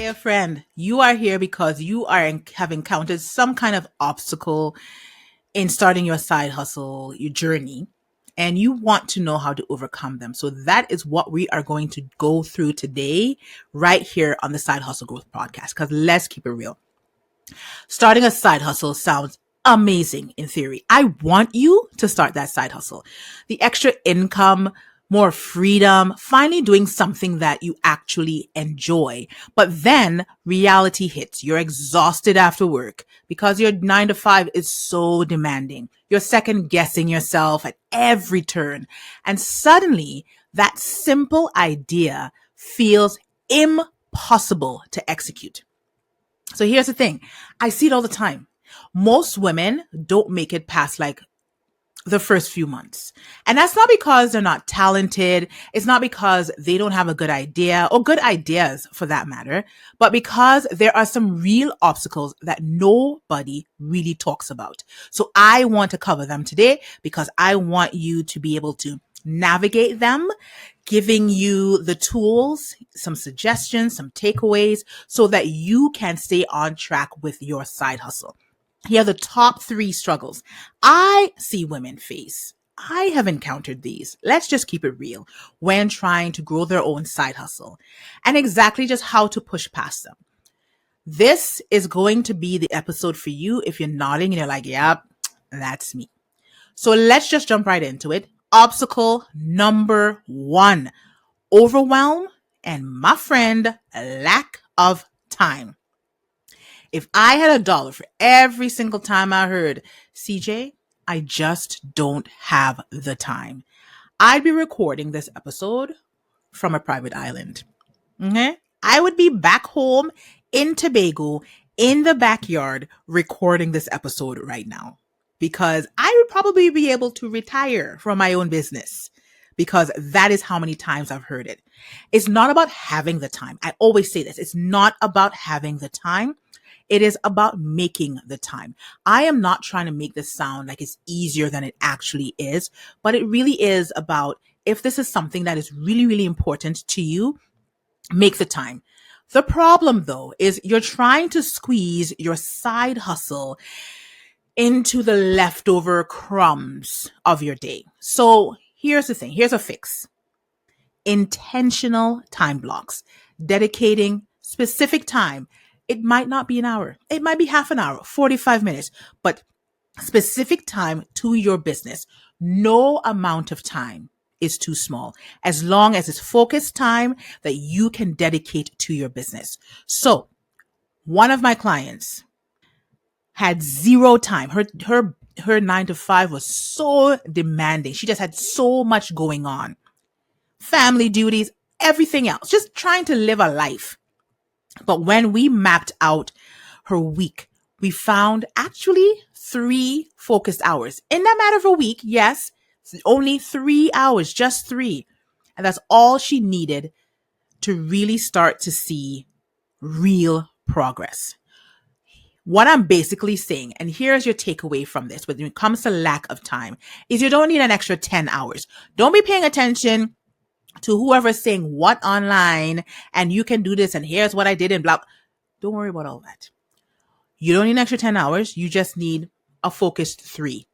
Hiya, friend. You are here because have encountered some kind of obstacle in starting your side hustle, your journey, and you want to know how to overcome them. So that is what we are going to go through today, right here on the Side Hustle Growth Podcast. Because let's keep it real. Starting a side hustle sounds amazing in theory. I want you to start that side hustle. The extra income, more freedom, finally doing something that you actually enjoy. But then reality hits. You're exhausted after work because your 9 to 5 is so demanding. You're second guessing yourself at every turn. And suddenly that simple idea feels impossible to execute. So here's the thing. I see it all the time. Most women don't make it past like the first few months. And that's not because they're not talented. It's not because they don't have a good idea or good ideas for that matter, but because there are some real obstacles that nobody really talks about. So I want to cover them today because I want you to be able to navigate them, giving you the tools, some suggestions, some takeaways so that you can stay on track with your side hustle. Here are the top 3 struggles I see women face. I have encountered these. Let's just keep it real when trying to grow their own side hustle and exactly just how to push past them. This is going to be the episode for you if you're nodding and you're like, yep, that's me. So let's just jump right into it. Obstacle number 1, overwhelm and my friend, lack of time. If I had $1 for every single time I heard, CJ, I just don't have the time, I'd be recording this episode from a private island. Okay? I would be back home in Tobago, in the backyard, recording this episode right now because I would probably be able to retire from my own business because that is how many times I've heard it. It's not about having the time. I always say this. It's not about having the time. It is about making the time. I am not trying to make this sound like it's easier than it actually is, but it really is about if this is something that is really, really important to you, make the time. The problem though is you're trying to squeeze your side hustle into the leftover crumbs of your day. So here's the thing. Here's a fix. Intentional time blocks, dedicating specific time. It might not be an hour. It might be half an hour, 45 minutes, but specific time to your business. No amount of time is too small as long as it's focused time that you can dedicate to your business. So one of my clients had 0 time. Her 9 to 5 was so demanding. She just had so much going on. Family duties, everything else, just trying to live a life. But when we mapped out her week, we found actually 3 focused hours. In that matter of a week, yes, only 3 hours, just 3. And that's all she needed to really start to see real progress. What I'm basically saying, and here's your takeaway from this when it comes to lack of time, is you don't need an extra 10 hours. Don't be paying attention to whoever's saying what online and you can do this and here's what I did and blah. Don't worry about all that. You don't need an extra 10 hours. You just need a focused 3,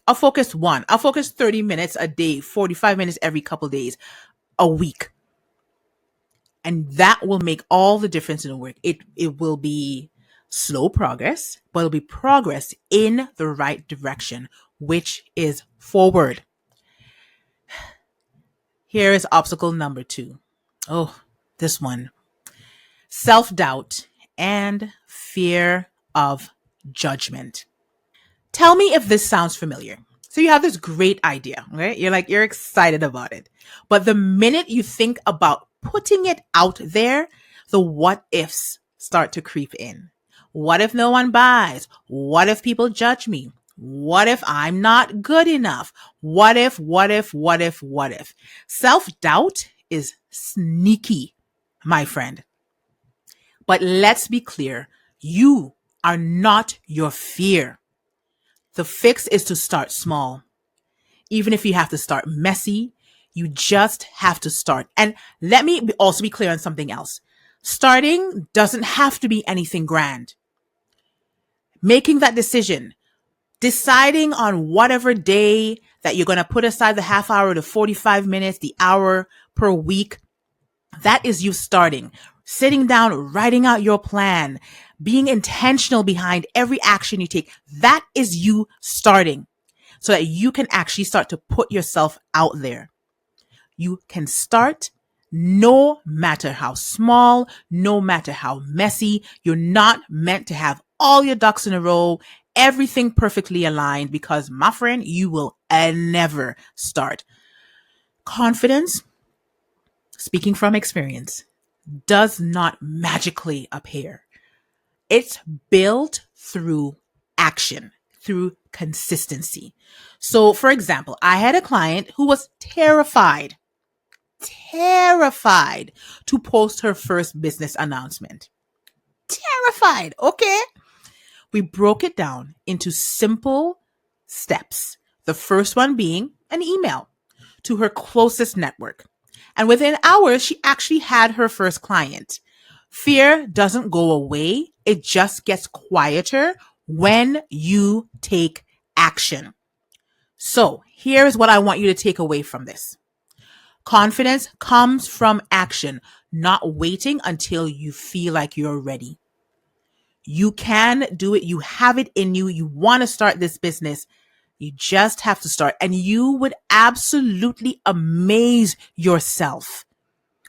a focused 1, a focused 30 minutes a day, 45 minutes every couple days, a week. And that will make all the difference in the work. It will be slow progress, but it'll be progress in the right direction, which is forward. Here is obstacle number 2. Oh, this one. Self-doubt and fear of judgment. Tell me if this sounds familiar. So you have this great idea, right? You're excited about it. But the minute you think about putting it out there, the what ifs start to creep in. What if no one buys? What if people judge me? What if I'm not good enough? What if? Self-doubt is sneaky, my friend. But let's be clear. You are not your fear. The fix is to start small. Even if you have to start messy, you just have to start. And let me also be clear on something else. Starting doesn't have to be anything grand. Making that decision, deciding on whatever day that you're going to put aside the half hour to 45 minutes, the hour per week, that is you starting. Sitting down, writing out your plan, being intentional behind every action you take. That is you starting so that you can actually start to put yourself out there. You can start no matter how small, no matter how messy. You're not meant to have all your ducks in a row, everything perfectly aligned, because my friend, you will never start. Confidence, speaking from experience, does not magically appear. It's built through action, through consistency. So, for example, I had a client who was terrified to post her first business announcement. Terrified. Okay. We broke it down into simple steps. The first one being an email to her closest network. And within hours, she actually had her first client. Fear doesn't go away. It just gets quieter when you take action. So here's what I want you to take away from this. Confidence comes from action, not waiting until you feel like you're ready. You can do it. You have it in you. You want to start this business. You just have to start. And you would absolutely amaze yourself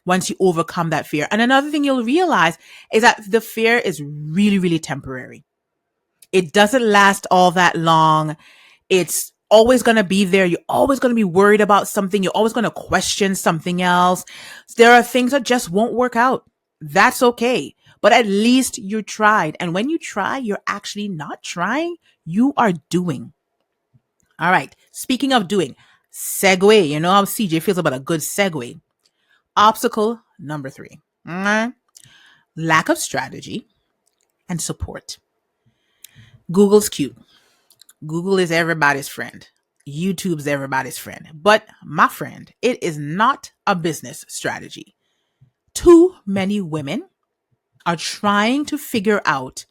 once you overcome that fear. And another thing you'll realize is that the fear is really, really temporary. It doesn't last all that long. It's always going to be there. You're always going to be worried about something. You're always going to question something else. There are things that just won't work out. That's okay. But at least you tried. And when you try, you're actually not trying. You are doing. All right. Speaking of doing, segue. You know how CJ feels about a good segue. Obstacle number 3. Lack of strategy and support. Google's cute. Google is everybody's friend. YouTube's everybody's friend. But my friend, it is not a business strategy. Too many women are trying to figure out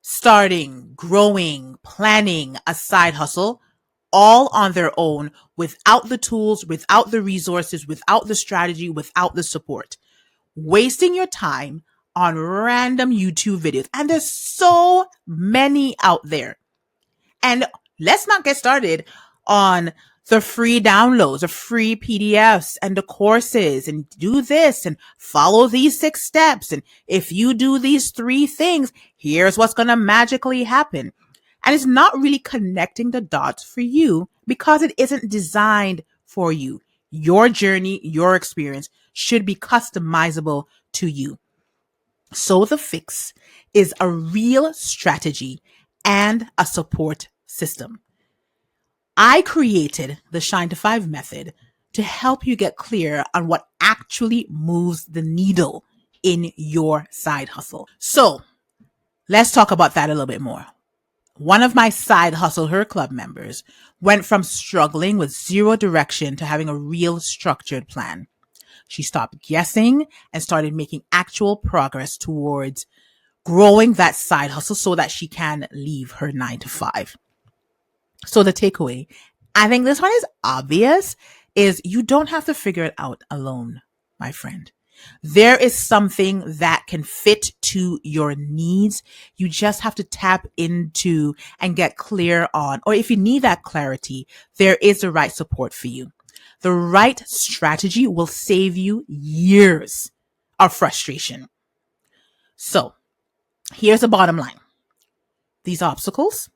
starting, growing, planning a side hustle all on their own without the tools, without the resources, without the strategy, without the support. Wasting your time on random YouTube videos. And there's so many out there. And let's not get started on the free downloads, the free PDFs and the courses, and do this and follow these 6 steps. And if you do these 3 things, here's what's going to magically happen. And it's not really connecting the dots for you because it isn't designed for you. Your journey, your experience should be customizable to you. So the fix is a real strategy and a support system. I created the Shine to 5 method to help you get clear on what actually moves the needle in your side hustle. So let's talk about that a little bit more. One of my Side HustleHER Club members went from struggling with zero direction to having a real structured plan. She stopped guessing and started making actual progress towards growing that side hustle so that she can leave her 9 to 5. So the takeaway, I think this one is obvious, is you don't have to figure it out alone, my friend. There is something that can fit to your needs. You just have to tap into and get clear on, or if you need that clarity, there is the right support for you. The right strategy will save you years of frustration. So here's the bottom line. These obstacles,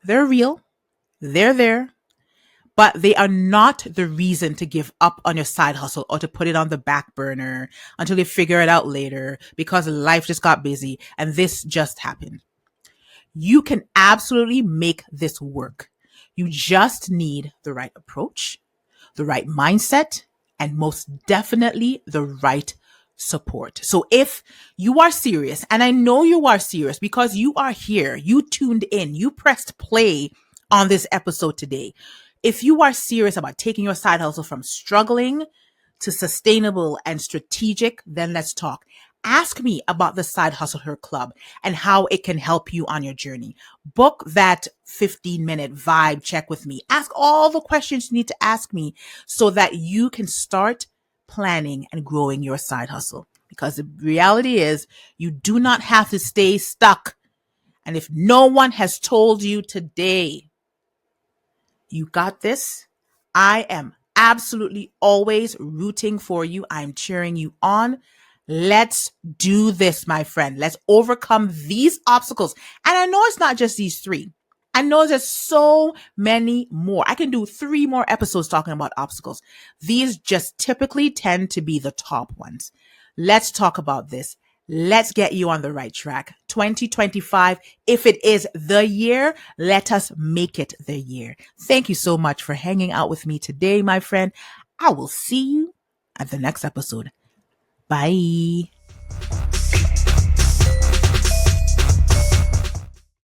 they're real. They're there, but they are not the reason to give up on your side hustle or to put it on the back burner until you figure it out later because life just got busy and this just happened. You can absolutely make this work. You just need the right approach, the right mindset, and most definitely the right support. So if you are serious, and I know you are serious because you are here, you tuned in, you pressed play on this episode today. If you are serious about taking your side hustle from struggling to sustainable and strategic, then let's talk. ask me about the Side Hustle Her Club and how it can help you on your journey. Book that 15-minute vibe check with me. Ask all the questions you need to ask me so that you can start planning and growing your side hustle. Because the reality is, you do not have to stay stuck. And if no one has told you today, you got this, I am absolutely always rooting for you. I'm cheering you on. Let's do this, my friend. Let's overcome these obstacles. And I know it's not just these three. I know there's so many more. I can do 3 more episodes talking about obstacles. These just typically tend to be the top ones. Let's talk about this. Let's get you on the right track. 2025, if it is the year, let us make it the year. Thank you so much for hanging out with me today, my friend. I will see you at the next episode. Bye.